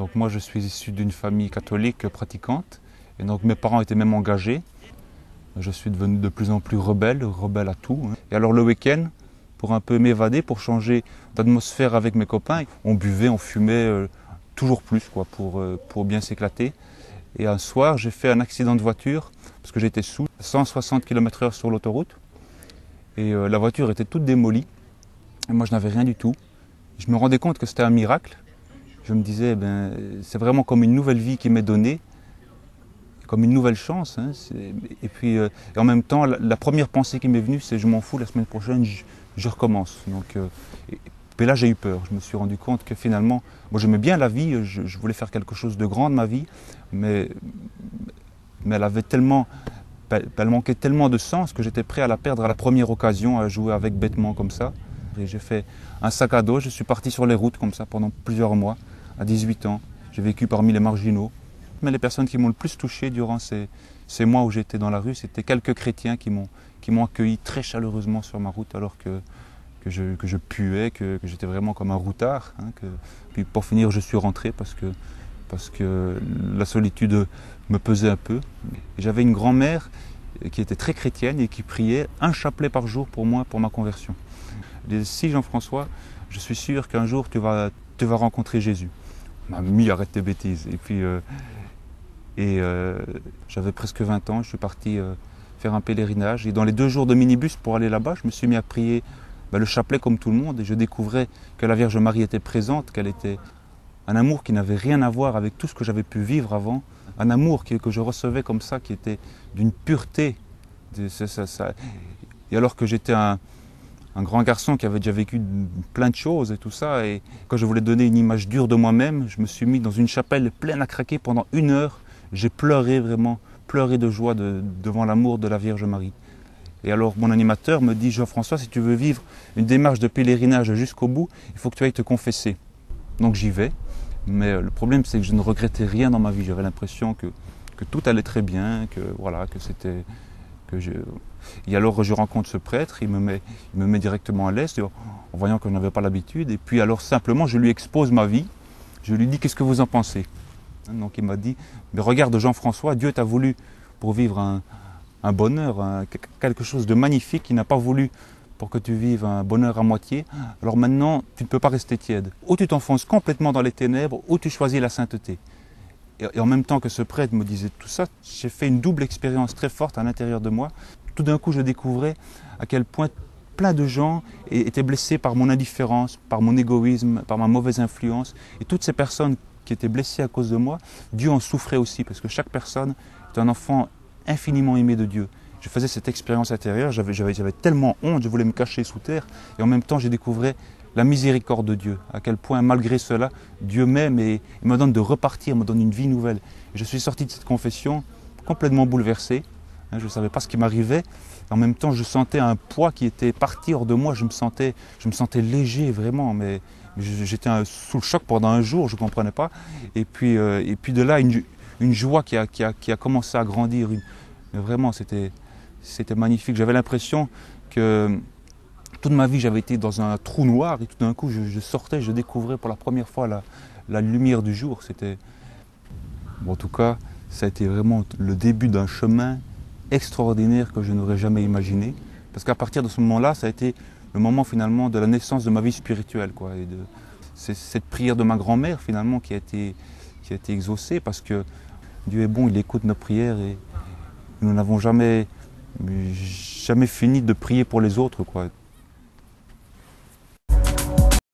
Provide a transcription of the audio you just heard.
Donc moi je suis issu d'une famille catholique pratiquante et donc mes parents étaient même engagés. Je suis devenu de plus en plus rebelle à tout. Et alors le week-end, pour un peu m'évader, pour changer d'atmosphère avec mes copains, on buvait, on fumait toujours plus quoi, pour bien s'éclater. Et un soir j'ai fait un accident de voiture parce que j'étais sous, 160 km/h sur l'autoroute. Et la voiture était toute démolie. Et moi je n'avais rien du tout. Je me rendais compte que c'était un miracle. Je me disais, c'est vraiment comme une nouvelle vie qui m'est donnée, comme une nouvelle chance. Et puis, et en même temps, la première pensée qui m'est venue, c'est je m'en fous, la semaine prochaine, je recommence. Donc, et là, j'ai eu peur. Je me suis rendu compte que finalement, moi j'aimais bien la vie, je voulais faire quelque chose de grand de ma vie, mais elle avait tellement, elle manquait tellement de sens que j'étais prêt à la perdre à la première occasion, à jouer avec bêtement comme ça. Et j'ai fait un sac à dos, je suis parti sur les routes comme ça pendant plusieurs mois. À 18 ans, j'ai vécu parmi les marginaux. Mais les personnes qui m'ont le plus touché durant ces mois où j'étais dans la rue, c'était quelques chrétiens qui m'ont accueilli très chaleureusement sur ma route alors que je puais, que j'étais vraiment comme un routard. Puis pour finir, je suis rentré parce que la solitude me pesait un peu. J'avais une grand-mère qui était très chrétienne et qui priait un chapelet par jour pour moi, pour ma conversion. Elle disait, si Jean-François, je suis sûr qu'un jour tu vas rencontrer Jésus. Mamie, arrête tes bêtises. Et puis, j'avais presque 20 ans, je suis parti faire un pèlerinage. Et dans les 2 jours de minibus pour aller là-bas, je me suis mis à prier le chapelet comme tout le monde. Et je découvrais que la Vierge Marie était présente, qu'elle était un amour qui n'avait rien à voir avec tout ce que j'avais pu vivre avant. Un amour que je recevais comme ça, qui était d'une pureté. Et alors que j'étais un grand garçon qui avait déjà vécu plein de choses et tout ça. Et quand je voulais donner une image dure de moi-même, je me suis mis dans une chapelle pleine à craquer pendant 1 heure. J'ai pleuré vraiment, pleuré de joie devant l'amour de la Vierge Marie. Et alors mon animateur me dit, Jean-François, si tu veux vivre une démarche de pèlerinage jusqu'au bout, il faut que tu ailles te confesser. Donc j'y vais. Mais le problème, c'est que je ne regrettais rien dans ma vie. J'avais l'impression que tout allait très bien, que voilà, que c'était... Et alors je rencontre ce prêtre, il me met directement à l'aise, en voyant que je n'avais pas l'habitude. Et puis alors simplement, je lui expose ma vie. Je lui dis, qu'est-ce que vous en pensez? Donc il m'a dit, mais regarde Jean-François, Dieu t'a voulu pour vivre un bonheur, quelque chose de magnifique. Il n'a pas voulu pour que tu vives un bonheur à moitié. Alors maintenant, tu ne peux pas rester tiède. Ou tu t'enfonces complètement dans les ténèbres, ou tu choisis la sainteté. Et en même temps que ce prêtre me disait tout ça, j'ai fait une double expérience très forte à l'intérieur de moi. Tout d'un coup, je découvrais à quel point plein de gens étaient blessés par mon indifférence, par mon égoïsme, par ma mauvaise influence. Et toutes ces personnes qui étaient blessées à cause de moi, Dieu en souffrait aussi, parce que chaque personne est un enfant infiniment aimé de Dieu. Je faisais cette expérience intérieure, j'avais tellement honte, je voulais me cacher sous terre, et en même temps, j'ai découvert la miséricorde de Dieu, à quel point, malgré cela, Dieu m'aime et me donne de repartir, me donne une vie nouvelle. Et je suis sorti de cette confession complètement bouleversé. Je ne savais pas ce qui m'arrivait. En même temps, je sentais un poids qui était parti hors de moi. Je me sentais léger, vraiment. Mais j'étais sous le choc pendant un jour, je ne comprenais pas. Et puis de là, une joie qui a commencé à grandir. Mais vraiment, c'était magnifique. J'avais l'impression que toute ma vie, j'avais été dans un trou noir et tout d'un coup, je sortais, je découvrais pour la première fois la lumière du jour. En tout cas, ça a été vraiment le début d'un chemin extraordinaire que je n'aurais jamais imaginé. Parce qu'à partir de ce moment-là, ça a été le moment finalement de la naissance de ma vie spirituelle. C'est cette prière de ma grand-mère finalement qui a été exaucée parce que Dieu est bon, il écoute nos prières et nous n'avons jamais fini de prier pour les autres.